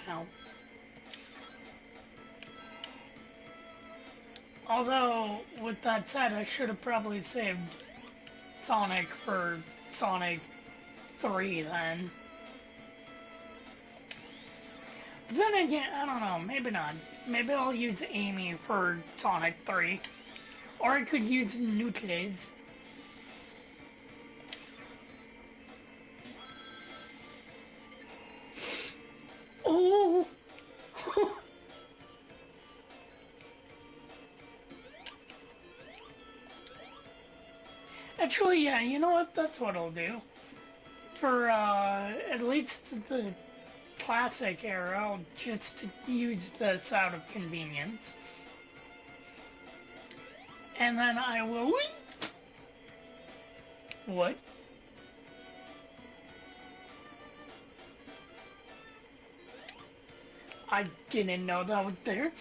now. Although, with that said, I should have probably saved Sonic for Sonic 3 then. But then again, I don't know, maybe not. Maybe I'll use Amy for Sonic 3. Or I could use Nucleus. Oh! Actually, yeah, you know what? That's what I'll do. For, at least the classic era, I'll just use this out of convenience. And then I will... What? I didn't know that was there.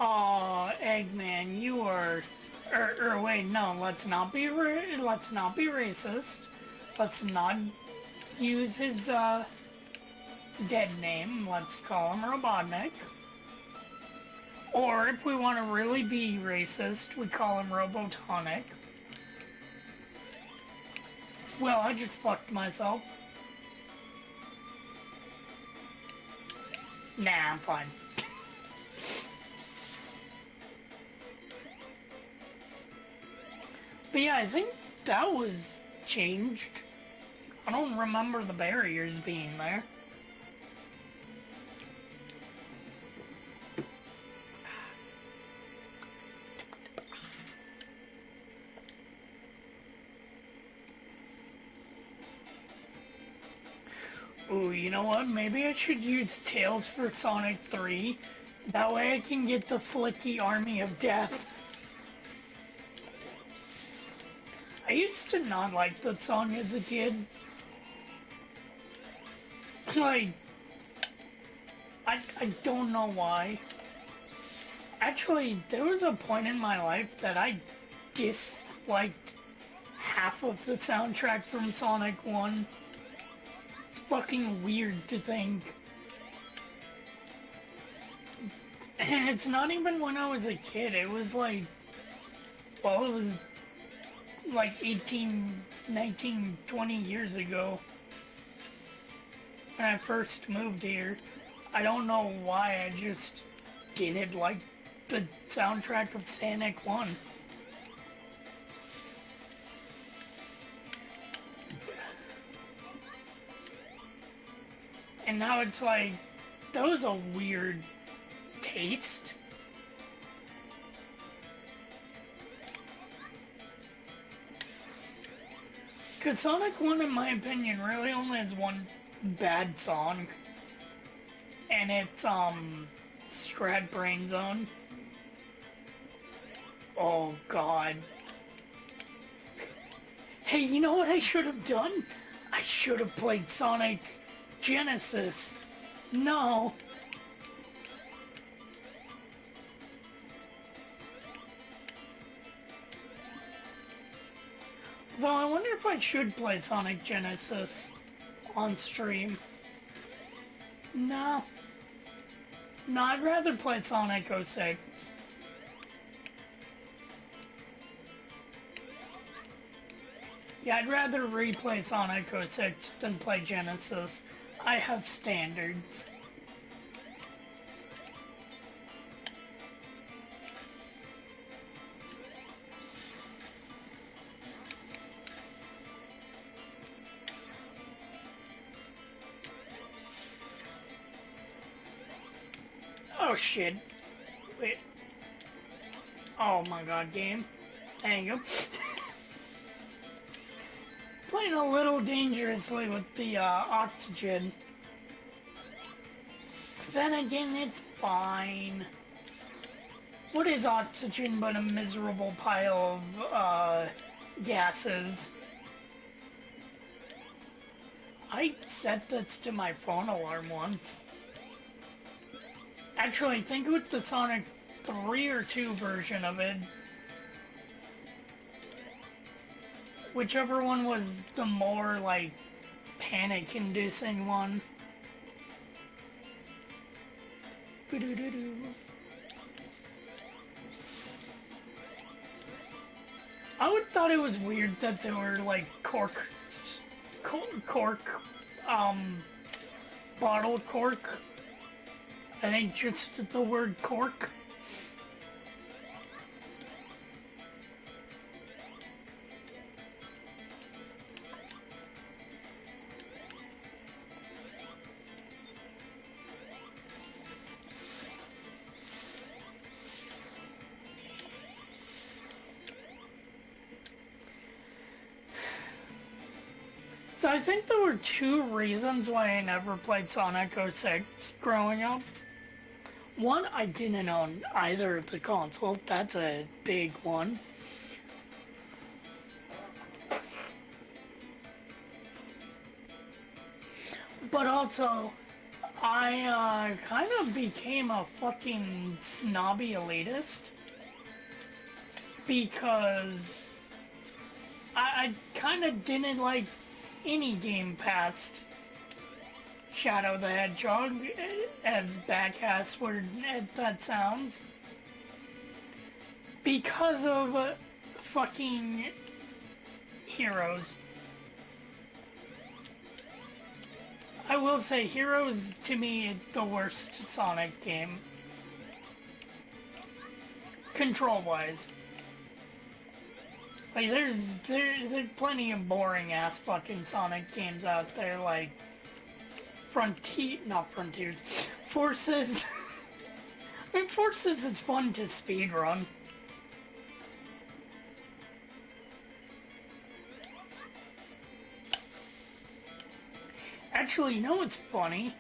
Aw, Eggman, you are... wait, no, let's not be racist. Let's not use his, dead name. Let's call him Robotnik. Or, if we want to really be racist, we call him Robotonic. Well, I just fucked myself. Nah, I'm fine. But yeah, I think that was changed. I don't remember the barriers being there. Ooh, you know what? Maybe I should use Tails for Sonic 3. That way I can get the Flicky Army of Death. I used to not like that song as a kid. Like, I don't know why. Actually, there was a point in my life that I disliked half of the soundtrack from Sonic 1. It's fucking weird to think. And it's not even when I was a kid, it was like, well, it was like 18, 19, 20 years ago when I first moved here. I don't know why, I just didn't like the soundtrack of Sonic 1. And now it's like, that was a weird taste. Because Sonic 1, in my opinion, really only has one bad song. And it's, Strat Brain Zone. Oh, God. Hey, you know what I should have done? I should have played Sonic Genesis. No. Though I wonder if I should play Sonic Genesis on stream. No. No, I'd rather play Sonic 06. Yeah, I'd rather replay Sonic 06 than play Genesis. I have standards. Oh shit. Wait. Oh my god, game. There you go. Playing a little dangerously with the oxygen. Then again, it's fine. What is oxygen but a miserable pile of gases? I set this to my phone alarm once. Actually, think with the Sonic 3 or 2 version of it. Whichever one was the more, like, panic-inducing one. I would thought it was weird that there were like cork, bottle cork. I think just the word cork. So I think there were two reasons why I never played Sonic 06 growing up. One, I didn't own either of the consoles. That's a big one. But also, I kind of became a fucking snobby elitist. Because I kind of didn't like any game past Shadow the Hedgehog, as badass that sounds, because of fucking Heroes. I will say Heroes, to me, is the worst Sonic game. Control-wise. Like, there's plenty of boring-ass fucking Sonic games out there, like Forces. I mean, Forces is fun to speedrun. Actually, you know what's funny?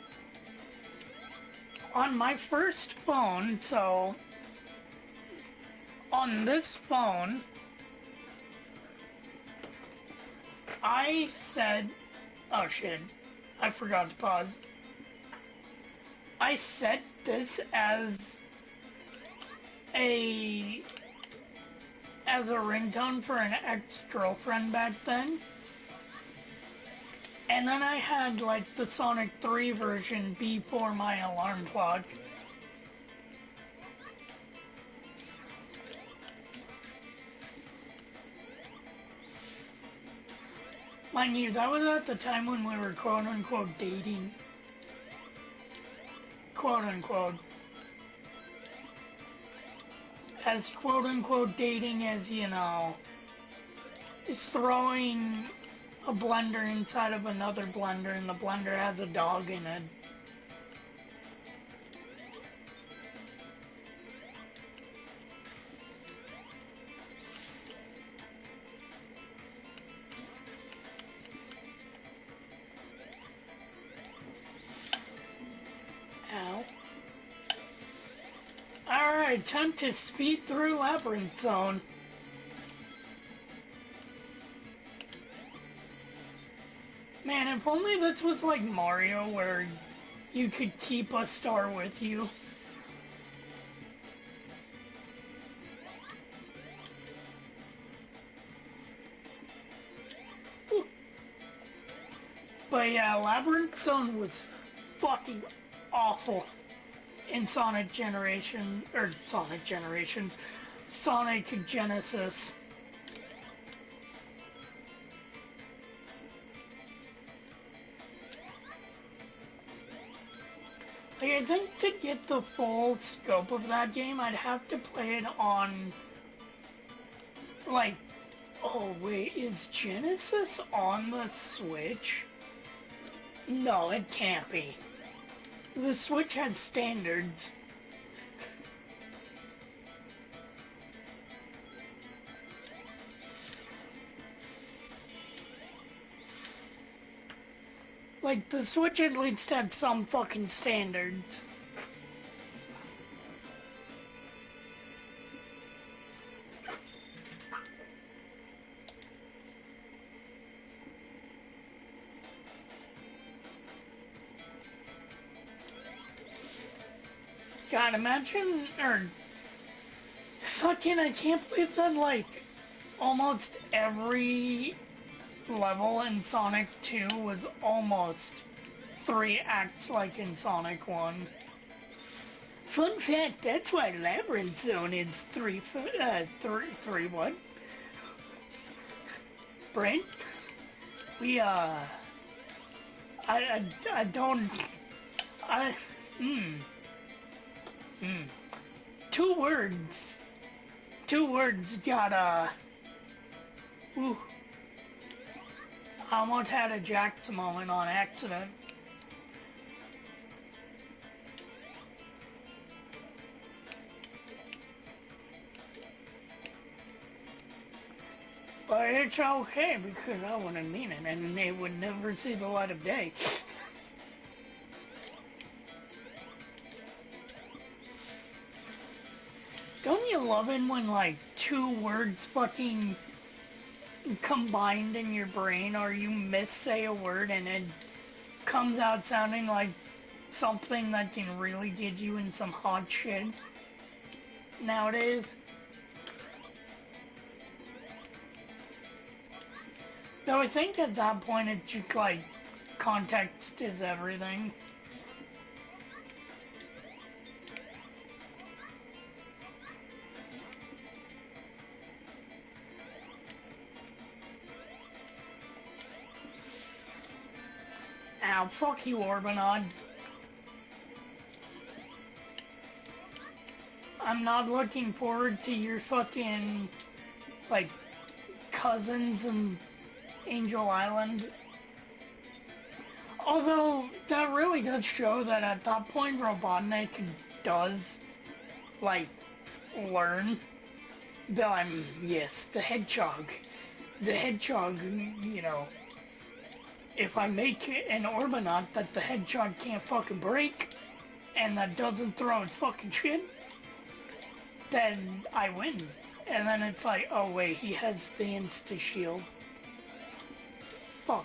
On my first phone, so on this phone, I said, oh shit, I forgot to pause. I set this as a ringtone for an ex-girlfriend back then. And then I had like the Sonic 3 version before my alarm clock. Mind you, that was at the time when we were quote-unquote dating. Quote-unquote. As quote-unquote dating as, you know, throwing a blender inside of another blender and the blender has a dog in it. Ow. Alright, time to speed through Labyrinth Zone. Man, if only this was like Mario, where you could keep a star with you. But yeah, Labyrinth Zone was fucking awful in Sonic Generations. Sonic Genesis. Like, I think to get the full scope of that game, I'd have to play it on, like, oh wait, is Genesis on the Switch? No, it can't be. The Switch had standards. Like, the Switch at least had some fucking standards. God, imagine, or fucking, I can't believe that, like, almost every level in Sonic 2 was almost 3 acts like in Sonic 1. Fun fact, that's why Labyrinth Zone is three what? Brent? We, I don't, I, hmm, hmm. Two words got, ooh, I almost had a Jax moment on accident. But it's okay because I wouldn't mean it and it would never see the light of day. Don't you love it when like 2 words fucking combined in your brain or you miss-say a word and it comes out sounding like something that can really get you in some hot shit nowadays? Though I think at that point it's just like, context is everything. Ow, fuck you, Orbanod. I'm not looking forward to your fucking, like, cousins and Angel Island. Although, that really does show that at that point Robotnik does, like, learn that yes, the hedgehog. The hedgehog, you know, if I make an Orbanot that the hedgehog can't fucking break, and that doesn't throw its fucking shit, then I win. And then it's like, oh wait, he has the insta-shield. Fuck.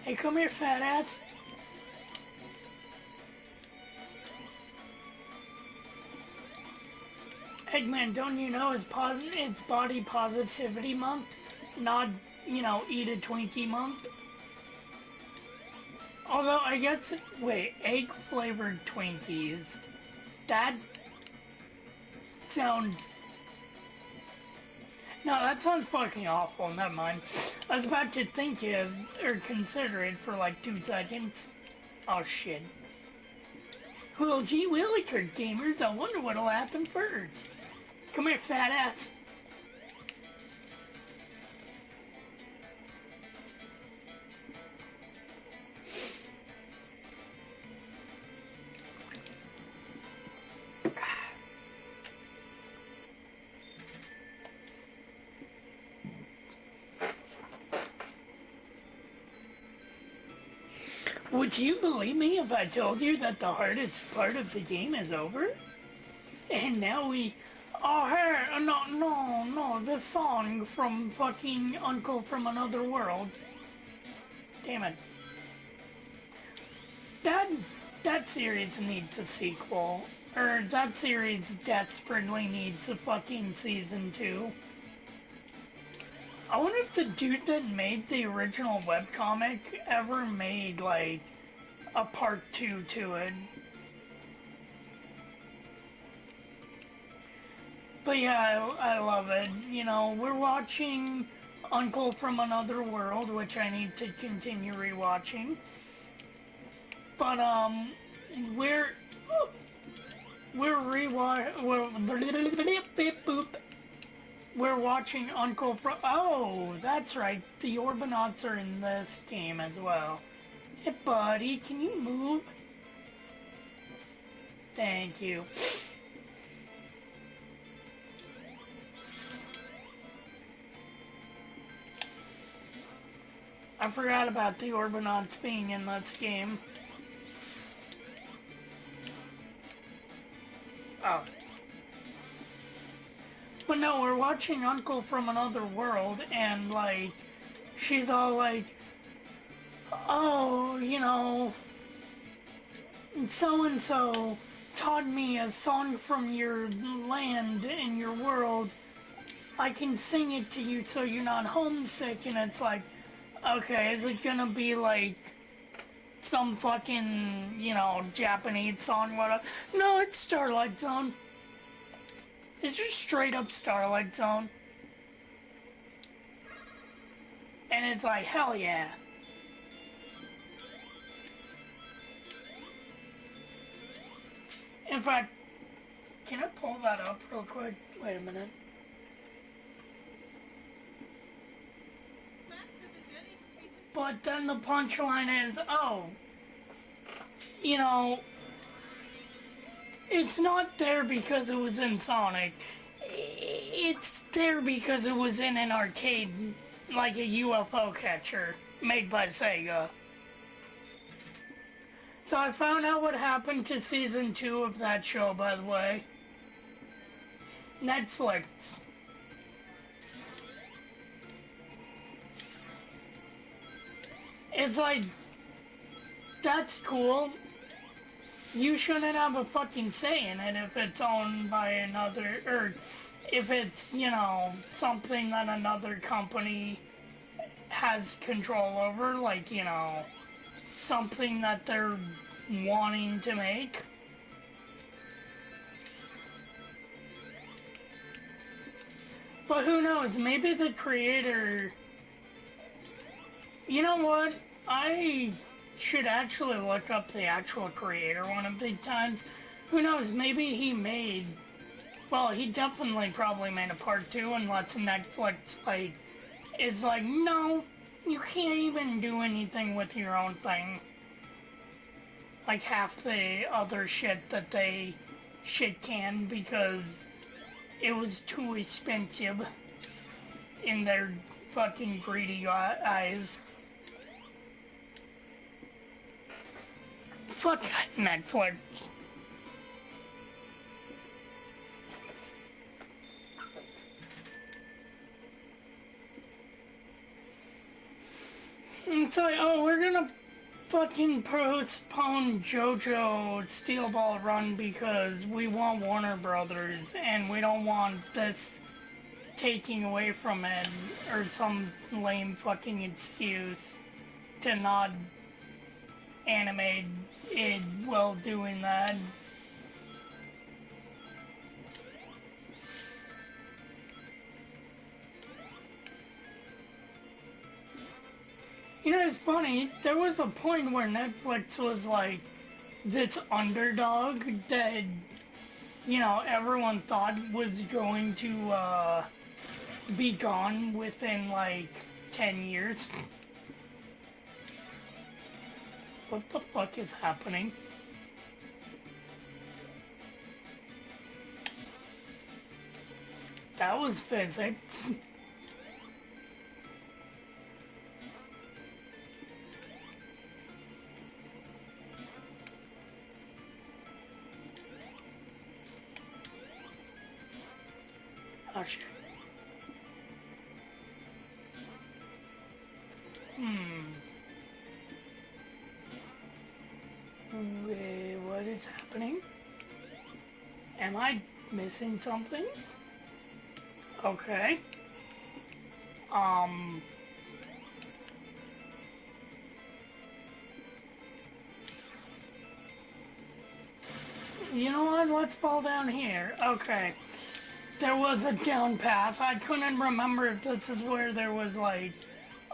Hey, come here, fat ass. Eggman, don't you know it's body positivity month? Not, you know, eat a Twinkie month? Although, I guess, wait, egg-flavored Twinkies. That sounds... No, that sounds fucking awful, never mind. I was about to think of, or consider it for like 2 seconds. Oh shit. Well, gee willikers, gamers, I wonder what'll happen first. Come here, fat ass. Would you believe me if I told you that the hardest part of the game is over? And now we... Oh, hey, no, the song from fucking Uncle from Another World. Damn it. That series needs a sequel. Or that series desperately needs a fucking season 2. I wonder if the dude that made the original webcomic ever made, like, a part 2 to it. But yeah, I love it. You know, we're watching Uncle from Another World, which I need to continue rewatching. But, we're watching Uncle from... Oh, that's right. The Orbinauts are in this game as well. Hey, buddy, can you move? Thank you. I forgot about the Orbinauts being in this game. Oh. But no, we're watching Uncle from Another World, and, like, she's all like, oh, you know, so-and-so taught me a song from your land and your world. I can sing it to you so you're not homesick, and it's like, okay, is it gonna be like some fucking, Japanese song, whatever? No, it's Starlight Zone. It's just straight up Starlight Zone. And it's like, hell yeah. In fact, can I pull that up real quick? Wait a minute. But then the punchline is, oh, it's not there because it was in Sonic. It's there because it was in an arcade, like a UFO catcher made by Sega. So I found out what happened to season 2 of that show, by the way. Netflix. It's like, that's cool. You shouldn't have a fucking say in it if it's owned by another, or if it's, something that another company has control over, like, something that they're wanting to make. But who knows, maybe the creator... You know what? I should actually look up the actual creator one of these times. Who knows, maybe he made... Well, he definitely probably made a part 2 unless Netflix, is like, no, you can't even do anything with your own thing. Like half the other shit that they can because it was too expensive in their fucking greedy eyes. Fuck Netflix. It's like, oh, we're gonna fucking postpone JoJo Steel Ball Run because we want Warner Brothers and we don't want this taking away from it or some lame fucking excuse to not animate it while doing that. It's funny, there was a point where Netflix was like this underdog that, everyone thought was going to be gone within like 10 years. What the fuck is happening? That was physics. Oh shit. What is happening? Am I missing something? Okay. You know what? Let's fall down here. Okay. There was a down path. I couldn't remember if this is where there was like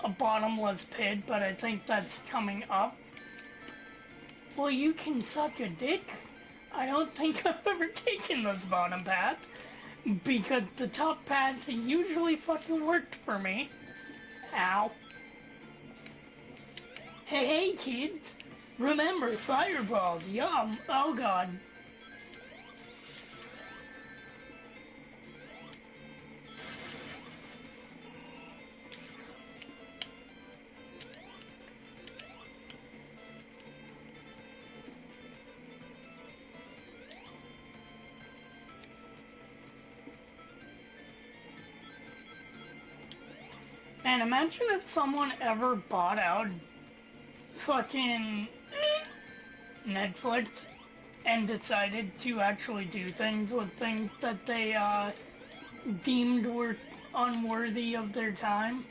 a bottomless pit, but I think that's coming up. Well, you can suck a dick. I don't think I've ever taken this bottom path, because the top path usually fucking worked for me. Ow. Hey kids, remember fireballs, yum, oh god. Man, imagine if someone ever bought out fucking Netflix and decided to actually do things with things that they deemed were unworthy of their time,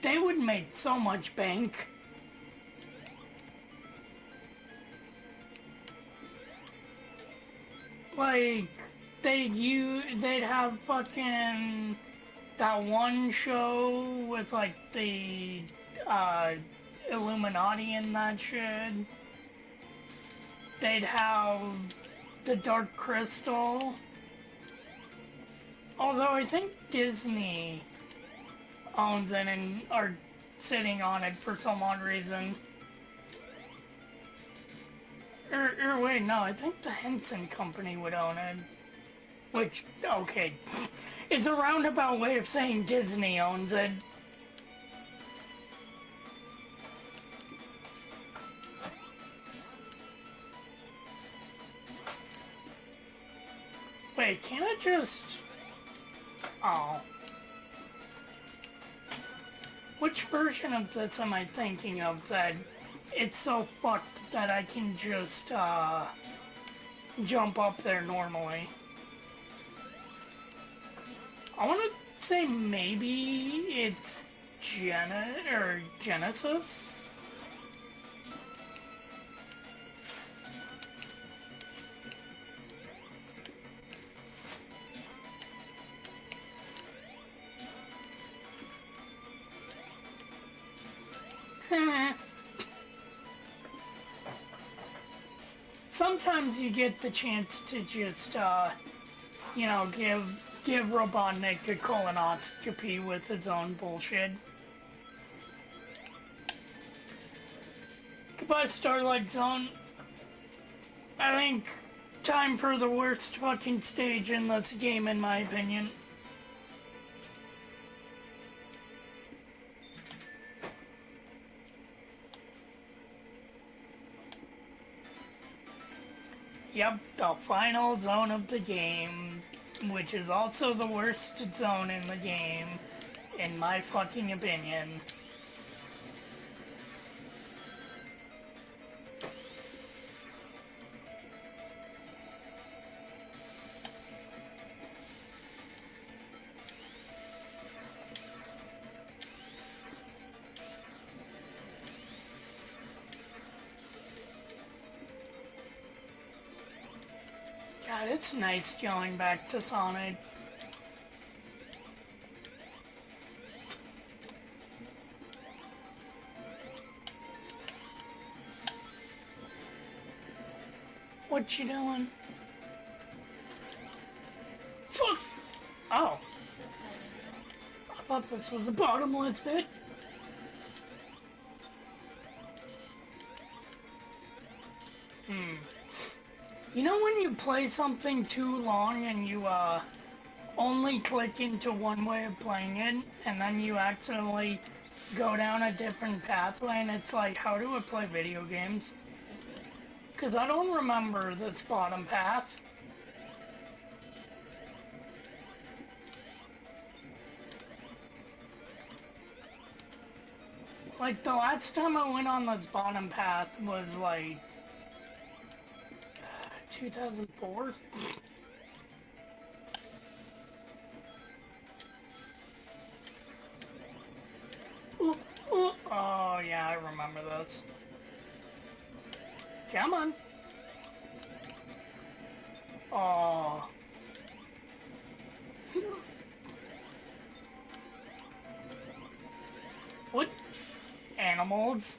they would make so much bank. Like, they'd have fucking that one show with like the Illuminati and that shit. They'd have the Dark Crystal. Although I think Disney owns it and are sitting on it for some odd reason. Or wait, no, I think the Henson Company would own it. Which, okay, it's a roundabout way of saying Disney owns it. Wait, can't I just... Oh. Which version of this am I thinking of that it's so fucked that I can just, jump up there normally? I want to say maybe it's Genesis? Sometimes you get the chance to just, you know, give Robotnik a colonoscopy with his own bullshit. Goodbye, Starlight Zone. I think time for the worst fucking stage in this game, in my opinion. Yep, the final zone of the game, which is also the worst zone in the game, in my fucking opinion. God, it's nice going back to Sonic. What you doing? Fuck! Oh. I thought this was the bottomless pit. You know when you play something too long and you, only click into one way of playing it, and then you accidentally go down a different pathway, and it's like, how do I play video games? Because I don't remember this bottom path. Like, the last time I went on this bottom path was, like, 2004? Ooh, ooh. Oh, yeah, I remember this. Come on. Oh. What? Animals?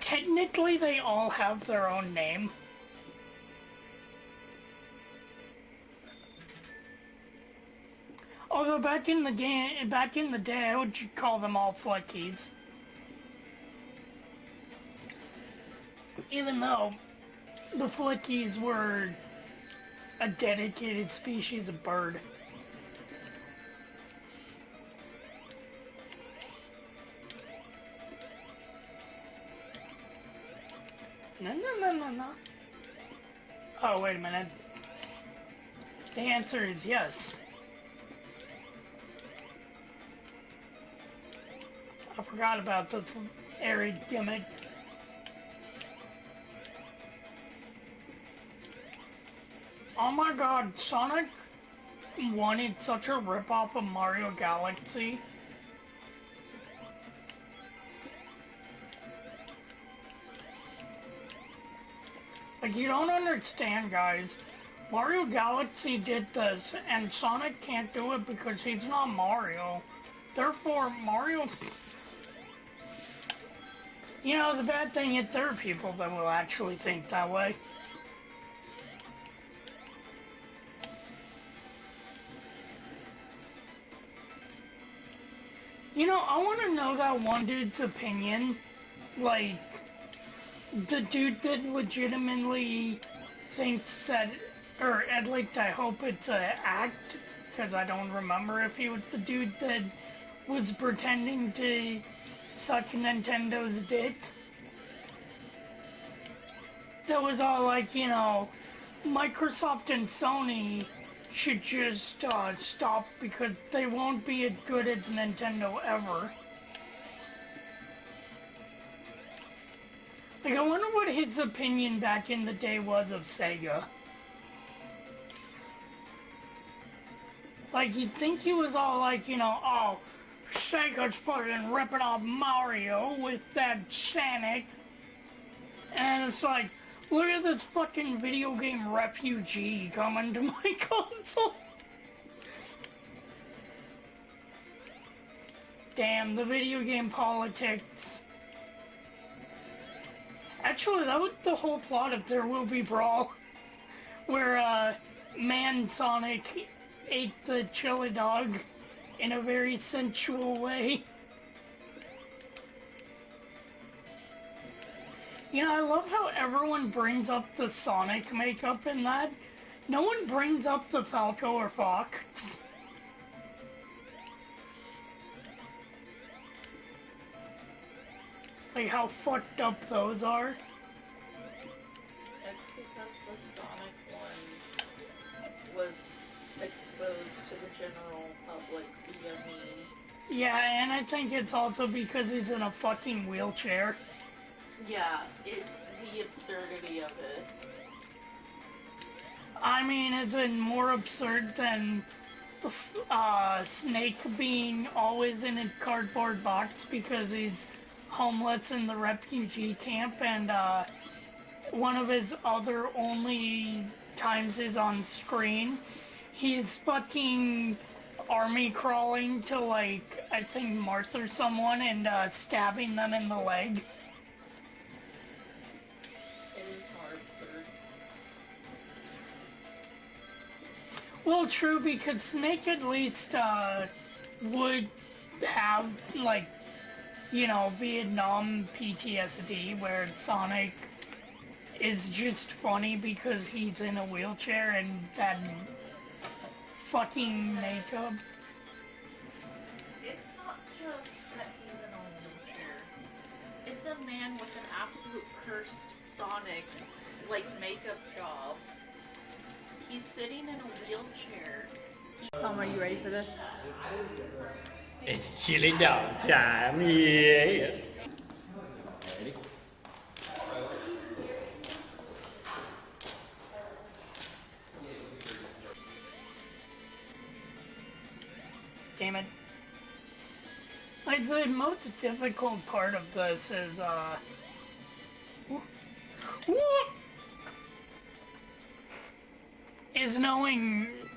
Technically, they all have their own name. Although back in the day, I would call them all Fleckies. Even though the Fleckies were a dedicated species of bird. No. Oh, wait a minute. The answer is yes. I forgot about this airy gimmick. Oh my god, Sonic? one, it's such a ripoff of Mario Galaxy. Like, you don't understand, guys. Mario Galaxy did this, and Sonic can't do it because he's not Mario. Therefore, Mario... You know, the bad thing is there are people that will actually think that way. You know, I want to know that one dude's opinion. Like, the dude that legitimately thinks that, or at least I hope it's an act, because I don't remember if he was the dude that was pretending to suck Nintendo's dick. That was all like, you know, Microsoft and Sony should just stop because they won't be as good as Nintendo ever. Like, I wonder what his opinion back in the day was of Sega. Like, you'd think he was all like, you know, oh, Sega's fucking ripping off Mario with that Sonic. And it's like, look at this fucking video game refugee coming to my console. Damn, the video game politics. Actually, that was the whole plot of There Will Be Brawl, where Man Sonic ate the chili dog in a very sensual way. You know, I love how everyone brings up the Sonic makeup in that. No one brings up the Falco or Fox. Like how fucked up those are. It's because the Sonic one was exposed to the general public via meme. Yeah, and I think it's also because he's in a fucking wheelchair. Yeah, it's the absurdity of it. I mean, is it more absurd than Snake being always in a cardboard box because he's homeless in the refugee camp, and one of his other only times is on screen, he's fucking army crawling to, like, I think Martha or someone and stabbing them in the leg. It is more absurd. Well, true, because Snake at least would have, like, you know, Vietnam PTSD, where Sonic is just funny because he's in a wheelchair and that fucking makeup. It's not just that he's in a wheelchair. It's a man with an absolute cursed Sonic, like, makeup job. He's sitting in a wheelchair. Tom, are you ready for this? 起领了，下面。Damn it. Like, the most difficult part of this is,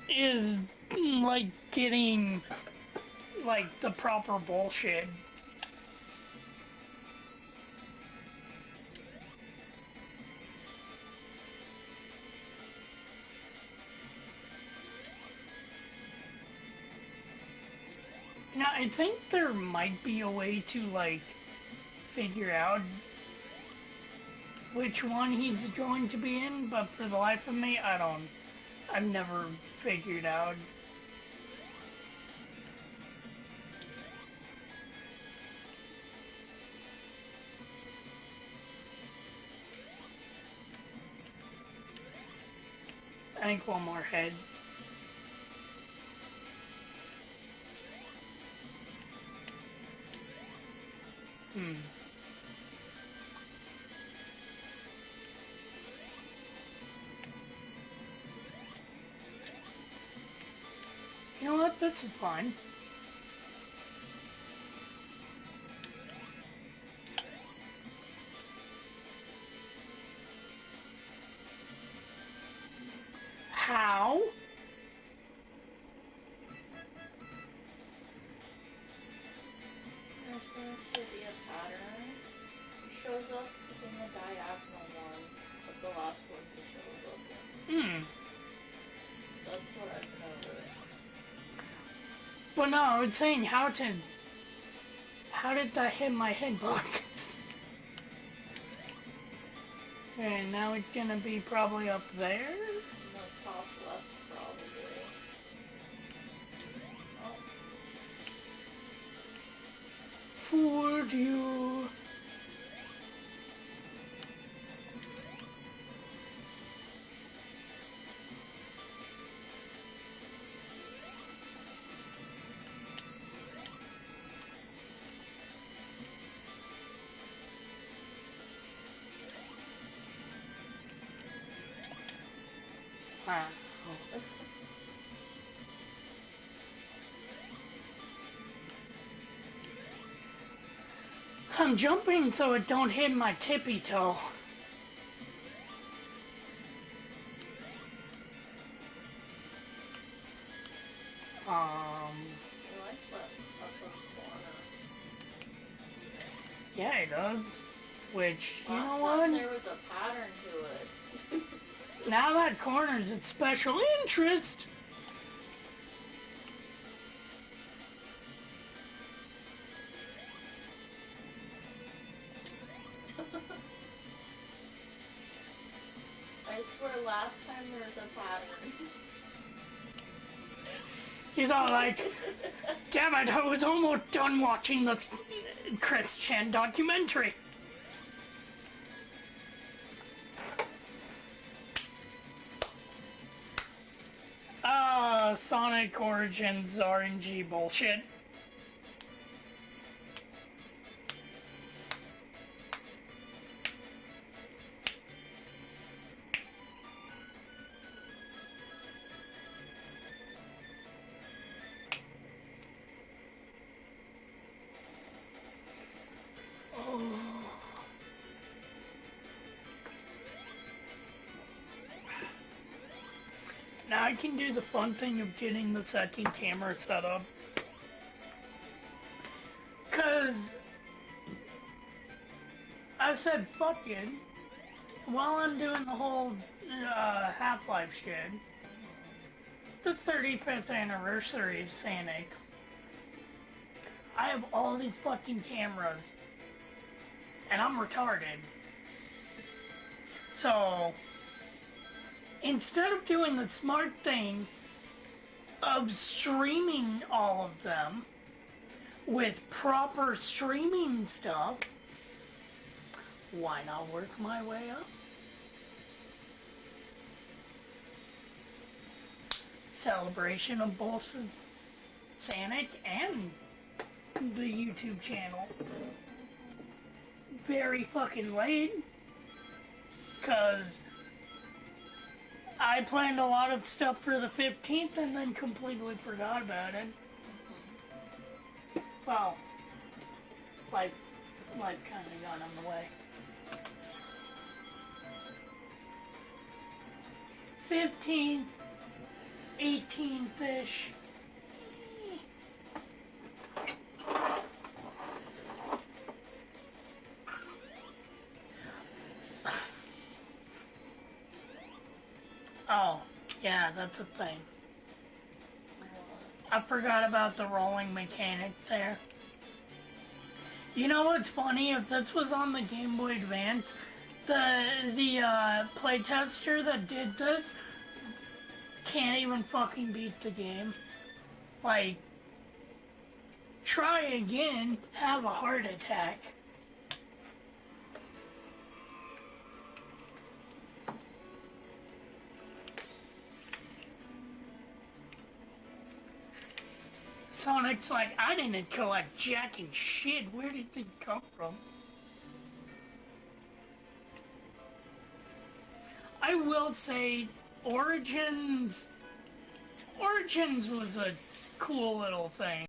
is like, getting, like, the proper bullshit. Now, I think there might be a way to, like, figure out which one he's going to be in, but for the life of me, I've never figured out. I think one more head. what? This is fine. How? There seems to be a pattern. He shows up in the diagonal one, but the last one he shows up in. That's what I've noticed. But no, it's saying how did that hit my head buckets? And now it's gonna be probably up there? In the top left, probably. Oh. For you. Wow. I'm jumping so it don't hit my tippy toe. He likes that upper corner. Yeah, it does. Which, you Last know time what? there was a pattern to it. Now that corner's its special interest. I swear last time there was a pattern. He's all like, damn it, I was almost done watching the Chris Chan documentary. Sonic Origins RNG bullshit. Now I can do the fun thing of getting the second camera set up. Cause I said fuck it. While I'm doing the whole Half-Life shit, the 35th anniversary of Sonic, I have all these fucking cameras, and I'm retarded. So, instead of doing the smart thing of streaming all of them with proper streaming stuff, why not work my way up? Celebration of both Sonic and the YouTube channel. Very fucking late, cause I planned a lot of stuff for the 15th and then completely forgot about it. Well, life kind of got in the way. 15th, 18th-ish. Oh, yeah, that's a thing. I forgot about the rolling mechanic there. You know what's funny? If this was on the Game Boy Advance, the playtester that did this can't even fucking beat the game. Like, try again, have a heart attack. Sonic's like, I didn't collect jack and shit. Where did they come from? I will say, Origins was a cool little thing.